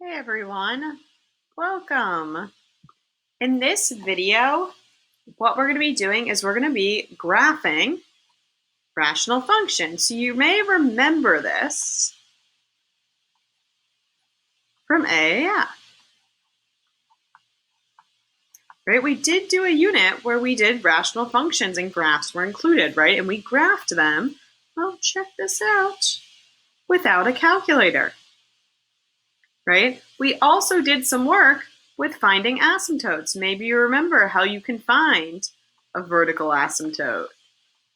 Hey everyone, welcome. In this video, what we're going to be doing is we're going to be graphing rational functions. So you may remember this from AAF. Right? We did do a unit where we did rational functions and graphs were included, right? And we graphed them, well, check this out, without a calculator, right? We also did some work with finding asymptotes. Maybe you remember how you can find a vertical asymptote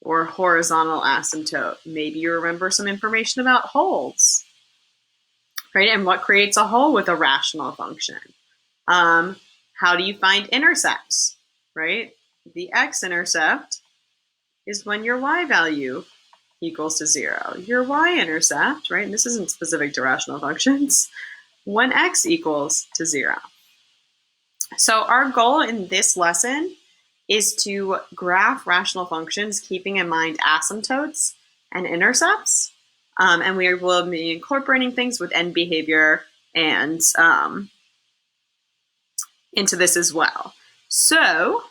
or horizontal asymptote. Maybe you remember some information about holes, right? And what creates a hole with a rational function. How do you find intercepts, right? The x-intercept is when your y value equals to 0. Your y-intercept, right, and this isn't specific to rational functions, when x equals to 0. So our goal in this lesson is to graph rational functions, keeping in mind asymptotes and intercepts. And we will be incorporating things with end behavior and into this as well. So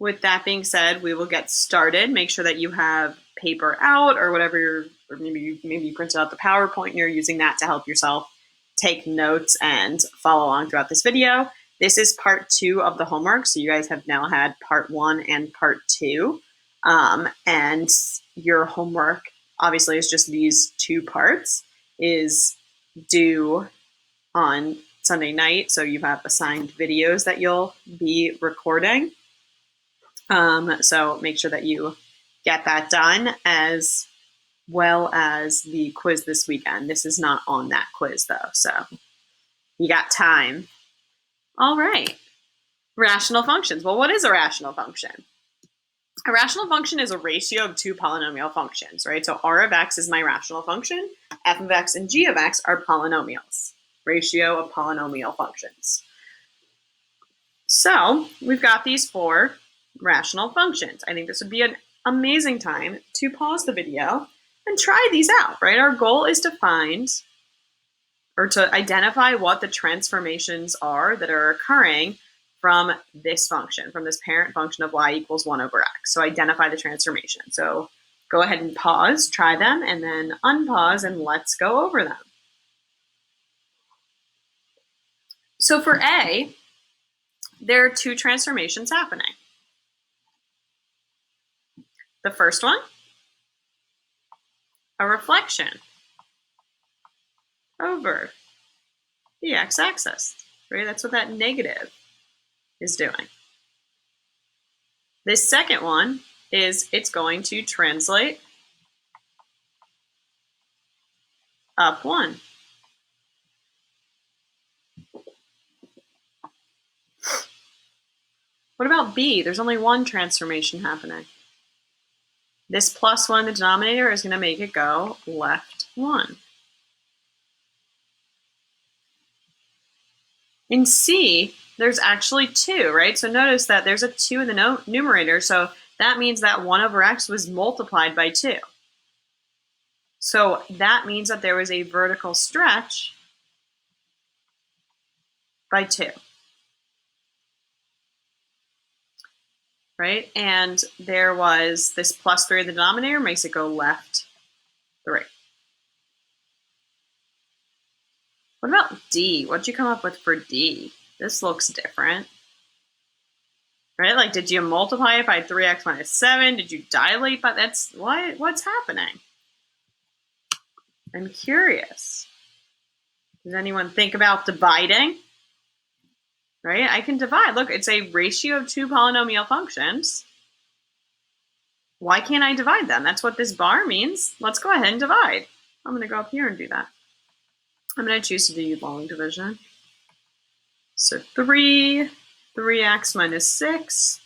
with that being said, we will get started. Make sure that you have paper out or whatever, or maybe you printed out the PowerPoint and you're using that to help yourself take notes and follow along throughout this video. This is part 2 of the homework, so you guys have now had part 1 and part 2. And your homework, obviously, is just these 2 parts, is due on Sunday night, so you have assigned videos that you'll be recording. So make sure that you get that done, as well as the quiz this weekend. This is not on that quiz, though, so you got time. All right. Rational functions. Well, what is a rational function? A rational function is a ratio of 2 polynomial functions, right? So r of x is my rational function. F of x and g of x are polynomials. Ratio of polynomial functions. So we've got these 4 rational functions. I think this would be an amazing time to pause the video and try these out, right? Our goal is to find or to identify what the transformations are that are occurring from this function, from this parent function of y equals 1 over x. So identify the transformation. So go ahead and pause, try them, and then unpause, and let's go over them. So for A, there are 2 transformations happening. The first one, a reflection over the x-axis, right? That's what that negative is doing. This second one is it's going to translate up 1. What about B? There's only 1 transformation happening. This plus 1 in the denominator is going to make it go left 1. In C, there's actually 2, right? So notice that there's a 2 in the numerator, so that means that 1 over x was multiplied by 2. So that means that there was a vertical stretch by 2. Right? And there was this plus 3 in the denominator, makes it go left 3. What about D? What'd you come up with for D? This looks different. Right? Like, did you multiply it by 3x minus 7? Did you dilate by that's what's happening? I'm curious. Does anyone think about dividing? Right? I can divide. Look, it's a ratio of 2 polynomial functions. Why can't I divide them? That's what this bar means. Let's go ahead and divide. I'm going to go up here and do that. I'm going to choose to do long division. So 3x minus 6.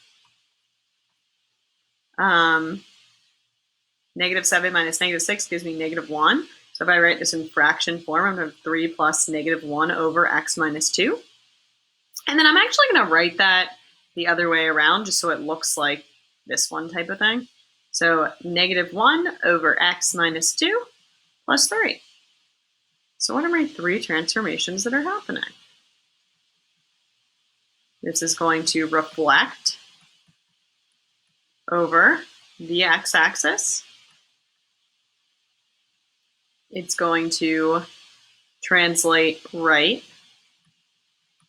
Negative 7 minus negative 6 gives me negative 1. So if I write this in fraction form, I'm going to have 3 plus negative 1 over x minus 2. And then I'm actually going to write that the other way around just so it looks like this one type of thing. So negative 1 over x minus 2 plus 3. So what are my three transformations that are happening? This is going to reflect over the x-axis. It's going to translate right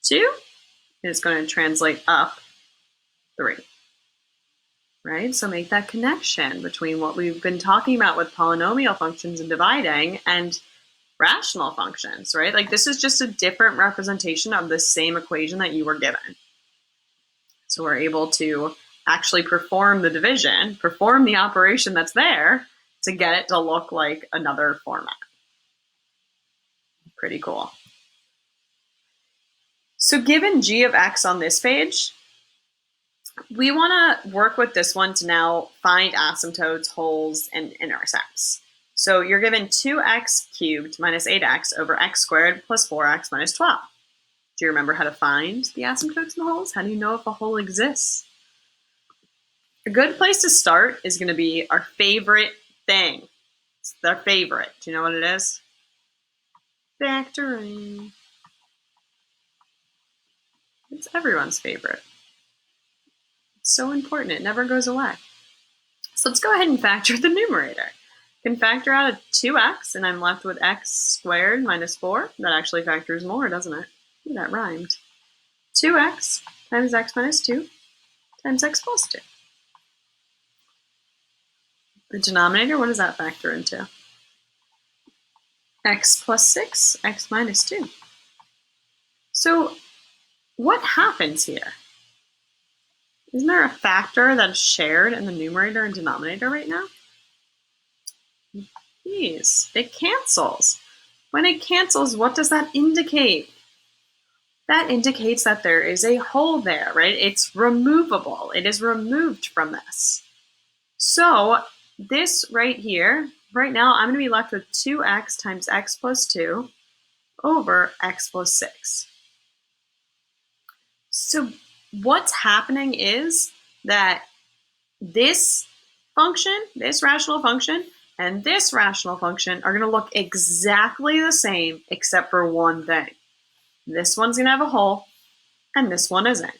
2. It's going to translate up 3. Right? So make that connection between what we've been talking about with polynomial functions and dividing and rational functions, right? Like this is just a different representation of the same equation that you were given. So we're able to actually perform the division, perform the operation that's there to get it to look like another format. Pretty cool. So given g of x on this page, we want to work with this one to now find asymptotes, holes, and intercepts. So you're given 2x cubed minus 8x over x squared plus 4x minus 12. Do you remember how to find the asymptotes and the holes? How do you know if a hole exists? A good place to start is going to be our favorite thing. It's their favorite. Do you know what it is? Factoring. It's everyone's favorite. It's so important. It never goes away. So let's go ahead and factor the numerator. I can factor out a 2x, and I'm left with x squared minus 4. That actually factors more, doesn't it? Ooh, that rhymed. 2x times x minus 2 times x plus 2. The denominator, what does that factor into? X plus 6, x minus 2. So what happens here? Isn't there a factor that's shared in the numerator and denominator right now? Yes, it cancels. When it cancels, what does that indicate? That indicates that there is a hole there, right? It's removable. It is removed from this. So this right here, right now, I'm going to be left with 2x times x plus 2 over x plus 6. So what's happening is that this function, this rational function, and this rational function are going to look exactly the same except for one thing. This one's going to have a hole, and this one isn't.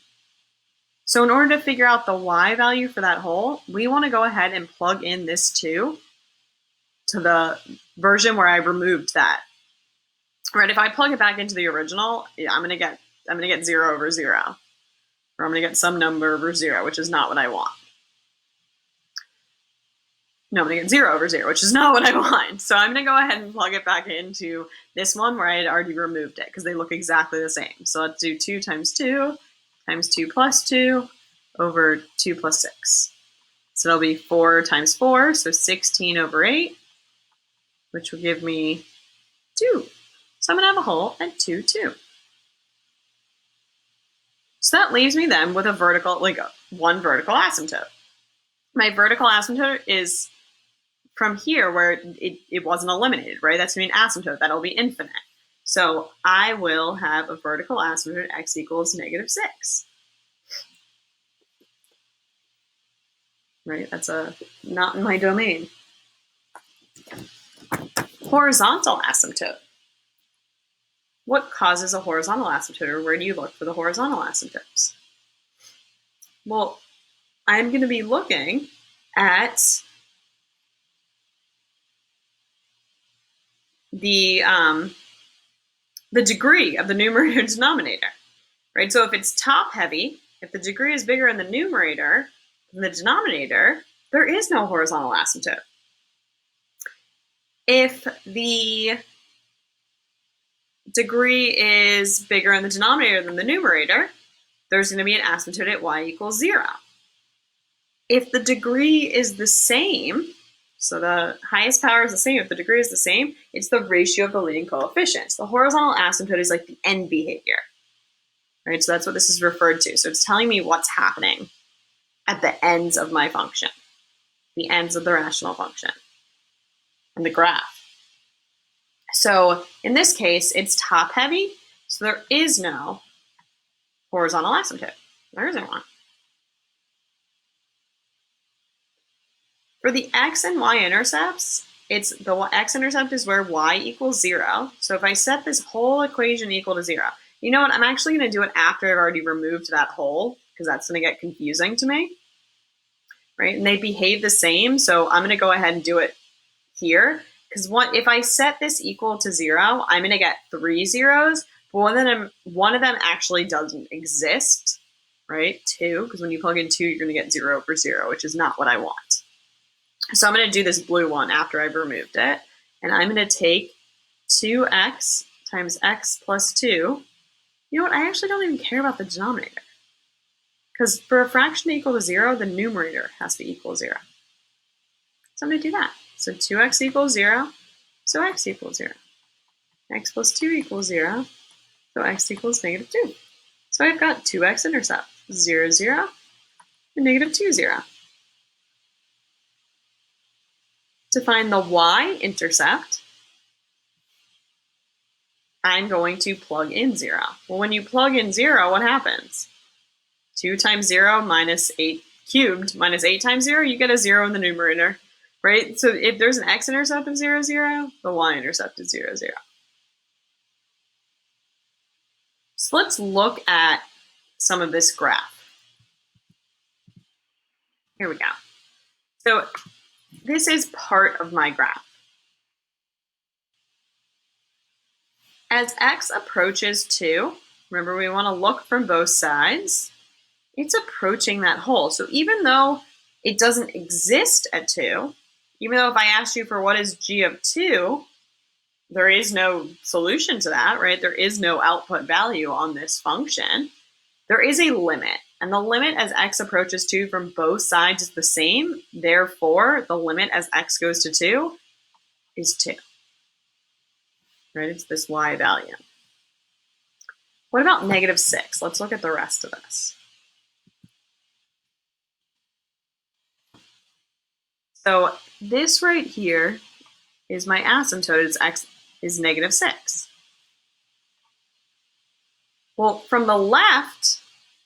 So in order to figure out the y value for that hole, we want to go ahead and plug in this 2 to the version where I removed that. Right? If I plug it back into the original, yeah, I'm going to get 0 over 0. Or I'm going to get some number over 0, which is not what I want. No, I'm going to get 0 over 0, which is not what I want. So I'm going to go ahead and plug it back into this one where I had already removed it because they look exactly the same. So let's do 2 times 2 times 2 plus 2 over 2 plus 6. So it'll be 4 times 4, so 16 over 8, which will give me 2. So I'm going to have a hole at 2, 2. So that leaves me then with a vertical, like one vertical asymptote. My vertical asymptote is from here where it wasn't eliminated, right? That's going to be an asymptote. That'll be infinite. So I will have a vertical asymptote x equals negative 6. Right? That's not in my domain. Horizontal asymptote. What causes a horizontal asymptote, or where do you look for the horizontal asymptotes? Well, I'm going to be looking at the degree of the numerator and denominator, right? So if it's top heavy, if the degree is bigger in the numerator than the denominator, there is no horizontal asymptote. If the degree is bigger in the denominator than the numerator, there's going to be an asymptote at y equals 0. If the degree is the same, so the highest power is the same, if the degree is the same, it's the ratio of the leading coefficients. The horizontal asymptote is like the end behavior, right? So that's what this is referred to. So it's telling me what's happening at the ends of my function, the ends of the rational function, and the graph. So in this case, it's top heavy, so there is no horizontal asymptote. There isn't one. For the x and y intercepts, it's the x-intercept is where y equals 0. So if I set this whole equation equal to 0, you know what? I'm actually going to do it after I've already removed that whole, because that's going to get confusing to me, right? And they behave the same, so I'm going to go ahead and do it here, because if I set this equal to 0, I'm going to get 3 zeros, but one of them actually doesn't exist, right? 2, because when you plug in 2, you're going to get 0 over 0, which is not what I want. So I'm going to do this blue one after I've removed it, and I'm going to take 2x times x plus 2. You know what? I actually don't even care about the denominator, because for a fraction to equal to 0, the numerator has to equal 0. So I'm going to do that. So 2x equals 0, so x equals 0. X plus 2 equals 0, so x equals negative 2. So I've got 2x intercept, 0, 0, and negative 2, 0. To find the y-intercept, I'm going to plug in 0. Well, when you plug in 0, what happens? 2 times 0 minus 8 cubed minus 8 times 0, you get a 0 in the numerator, right? So if there's an x-intercept of 0, 0, the y-intercept is 0, 0. So let's look at some of this graph. Here we go. So this is part of my graph. As x approaches 2, remember we want to look from both sides, it's approaching that hole. So even though it doesn't exist at 2, even though if I asked you for what is g of 2, there is no solution to that, right? There is no output value on this function. There is a limit, and the limit as x approaches 2 from both sides is the same. Therefore, the limit as x goes to 2 is 2, right? It's this y value. What about negative 6? Let's look at the rest of this. So this right here is my asymptote, as x is negative 6. Well, from the left,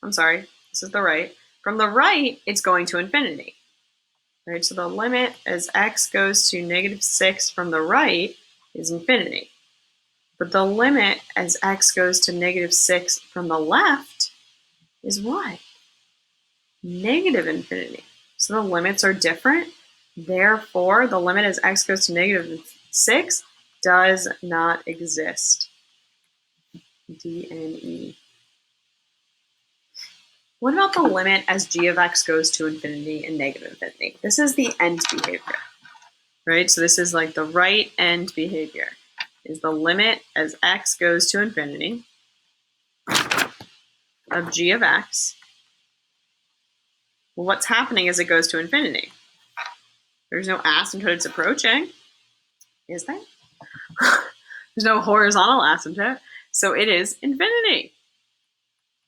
I'm sorry, this is the right. From the right, it's going to infinity, right? So the limit as x goes to negative 6 from the right is infinity. But the limit as x goes to negative 6 from the left is what? Negative infinity. So the limits are different. Therefore, the limit as x goes to negative 6 does not exist. D and E. What about the limit as g of x goes to infinity and negative infinity? This is the end behavior, right? So this is like the right end behavior, is the limit as x goes to infinity of g of x. Well, what's happening as it goes to infinity? There's no asymptote it's approaching, is there? There's no horizontal asymptote, so it is infinity.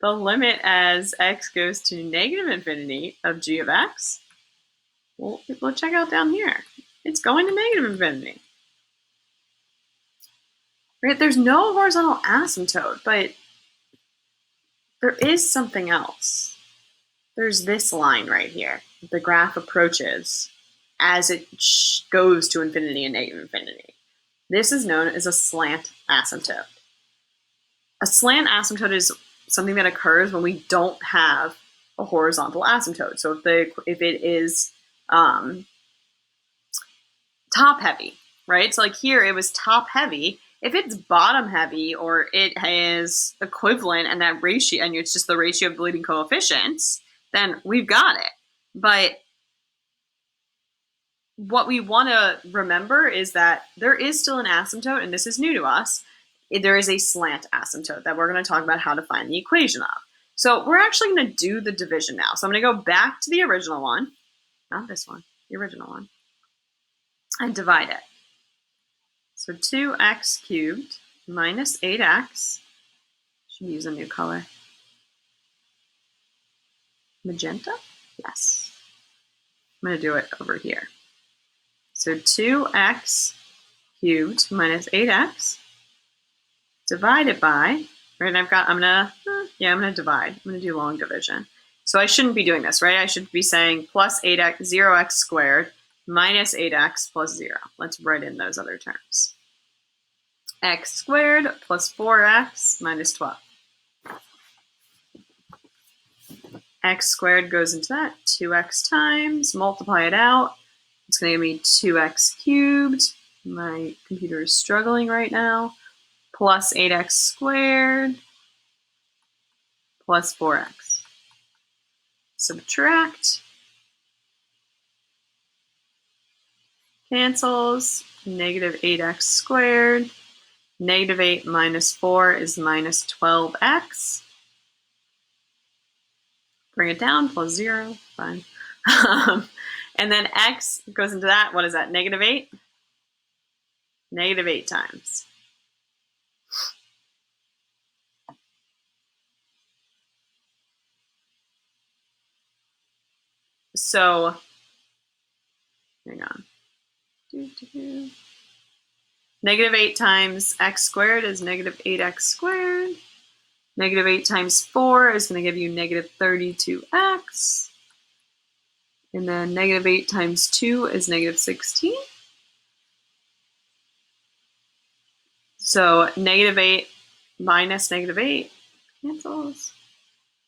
The limit as x goes to negative infinity of g of x, well, let's check out down here. It's going to negative infinity. Right? There's no horizontal asymptote, but there is something else. There's this line right here. The graph approaches as it goes to infinity and negative infinity. This is known as a slant asymptote. A slant asymptote is something that occurs when we don't have a horizontal asymptote. So if it is top heavy, right? So like here it was top heavy. If it's bottom heavy or it has equivalent and that ratio, and it's just the ratio of the leading coefficients, then we've got it. But what we want to remember is that there is still an asymptote, and this is new to us. There is a slant asymptote that we're going to talk about how to find the equation of. So we're actually going to do the division now. So I'm going to go back to the original one, not this one, the original one, and divide it. So 2x cubed minus 8x, should use a new color. Magenta? Yes. I'm going to do it over here. So 2x cubed minus 8x divided by, right, I'm going to divide. I'm going to do long division. So I shouldn't be doing this, right? I should be saying plus 8x, 0x squared minus 8x plus 0. Let's write in those other terms. X squared plus 4x minus 12. X squared goes into that, 2x times, multiply it out. It's going to give me 2x cubed. My computer is struggling right now. Plus 8x squared plus 4x. Subtract. Cancels. Negative 8x squared. Negative 8 minus 4 is minus 12x. Bring it down, plus 0. Fine. And then x goes into that. What is that? Negative 8? Negative 8 times. So, hang on. Negative 8 times x squared is negative 8x squared. Negative 8 times 4 is going to give you negative 32x. And then negative 8 times 2 is negative 16. So negative 8 minus negative 8 cancels.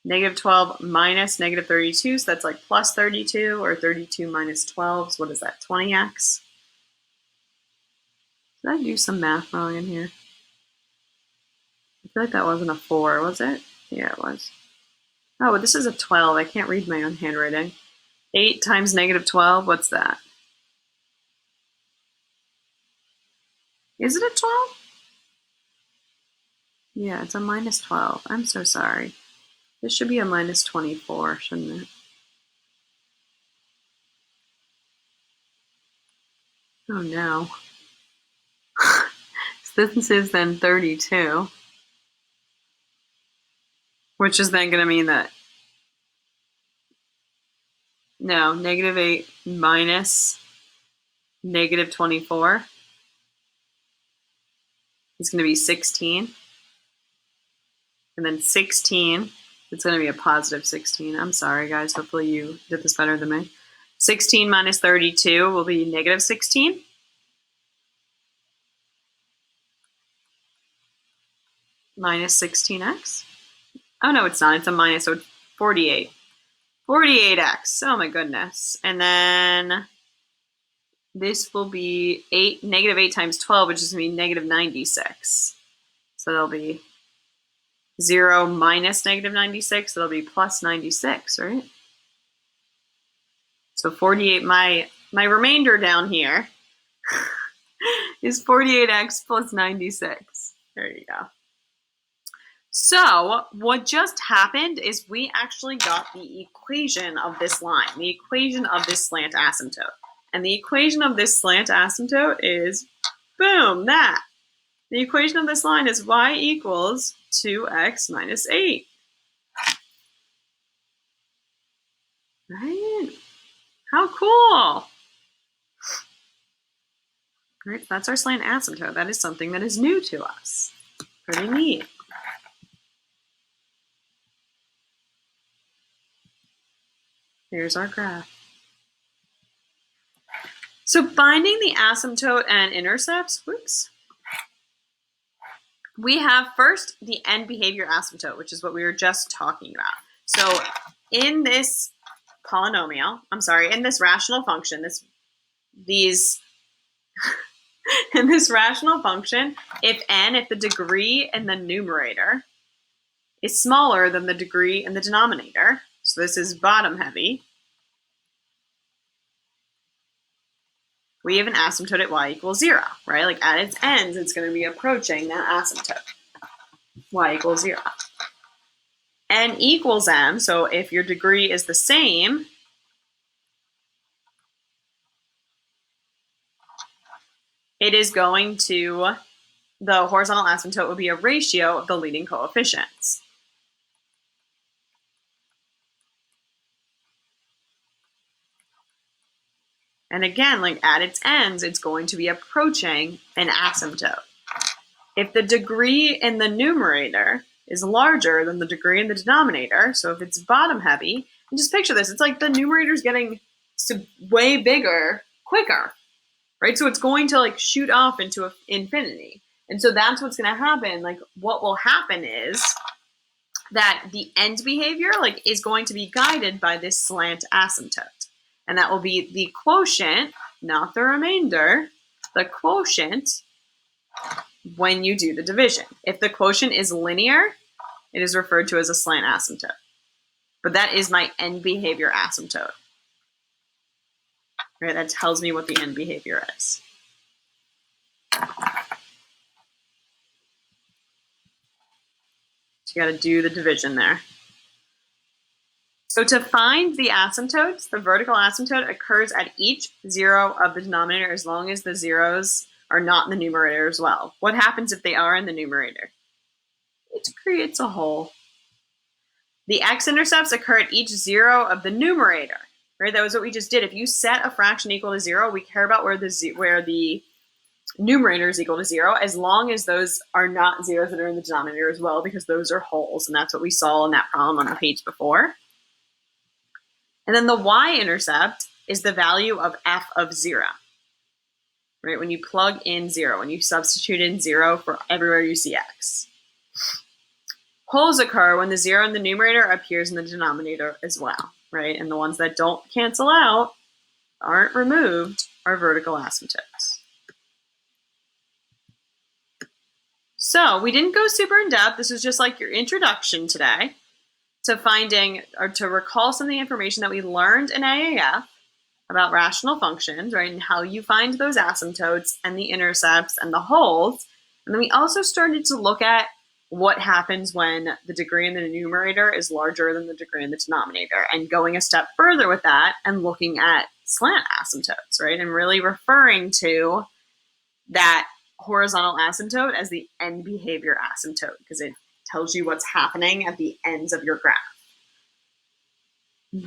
Negative 12 minus negative 32, so that's like plus 32, or 32 minus 12, so what is that, 20x? Did I do some math wrong in here? I feel like that wasn't a 4, was it? Yeah, it was. Oh, this is a 12. I can't read my own handwriting. 8 times negative 12, what's that? Is it a 12? Yeah, it's a minus 12. I'm so sorry. This should be a minus 24, shouldn't it? Oh no. So this is then 32, which is then going to mean that, no, negative 8 minus negative 24 is going to be 16. And then 16, it's going to be a positive 16. I'm sorry, guys. Hopefully you did this better than me. 16 minus 32 will be negative 16. Minus 16x. Oh, no, it's not. It's a minus, so it's 48. 48x. Oh, my goodness. And then this will be negative 8 times 12, which is going to be negative 96. So that'll be 0 minus negative 96. That'll be plus 96, right? So 48, my remainder down here is 48x plus 96. There you go. So what just happened is we actually got the equation of this line, the equation of this slant asymptote. And the equation of this slant asymptote is, boom, that. The equation of this line is y equals 2x minus 8. Right? How cool. Right, that's our slant asymptote. That is something that is new to us. Pretty neat. Here's our graph. So finding the asymptote and intercepts, we have first the end behavior asymptote, which is what we were just talking about. So in this polynomial, in this rational function, in this rational function, if the degree in the numerator is smaller than the degree in the denominator, so this is bottom heavy, we have an asymptote at y equals 0, right? Like at its ends, it's going to be approaching that asymptote, y equals 0. N equals m, so if your degree is the same, it is going to, the horizontal asymptote will be a ratio of the leading coefficients. And again, like at its ends, it's going to be approaching an asymptote. If the degree in the numerator is larger than the degree in the denominator, so if it's bottom heavy, and just picture this, it's like the numerator is getting way bigger quicker, right? So it's going to like shoot off into infinity. And so that's what's going to happen. Like what will happen is that the end behavior like is going to be guided by this slant asymptote. And that will be the quotient, not the remainder, the quotient when you do the division. If the quotient is linear, it is referred to as a slant asymptote. But that is my end behavior asymptote. Right? That tells me what the end behavior is. So you got to do the division there. So to find the asymptotes, the vertical asymptote occurs at each zero of the denominator as long as the zeros are not in the numerator as well. What happens if they are in the numerator? It creates a hole. The x-intercepts occur at each zero of the numerator, right? That was what we just did. If you set a fraction equal to 0, we care about where the numerator is equal to 0, as long as those are not zeros that are in the denominator as well, because those are holes, and that's what we saw in that problem on the page before. And then the y-intercept is the value of f of 0, right? When you plug in 0, when you substitute in 0 for everywhere you see x. Holes occur when the 0 in the numerator appears in the denominator as well, right? And the ones that don't cancel out, aren't removed, are vertical asymptotes. So we didn't go super in depth. This was just like your introduction today to finding or to recall some of the information that we learned in AAF about rational functions, right? And how you find those asymptotes and the intercepts and the holes. And then we also started to look at what happens when the degree in the numerator is larger than the degree in the denominator, and going a step further with that and looking at slant asymptotes, right? And really referring to that horizontal asymptote as the end behavior asymptote, because it tells you what's happening at the ends of your graph.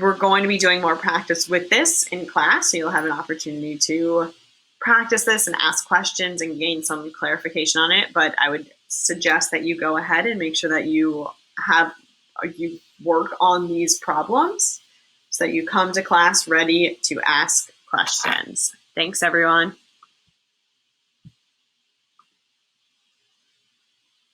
We're going to be doing more practice with this in class, so you'll have an opportunity to practice this and ask questions and gain some clarification on it, but I would suggest that you go ahead and make sure that you work on these problems so that you come to class ready to ask questions. Thanks, everyone.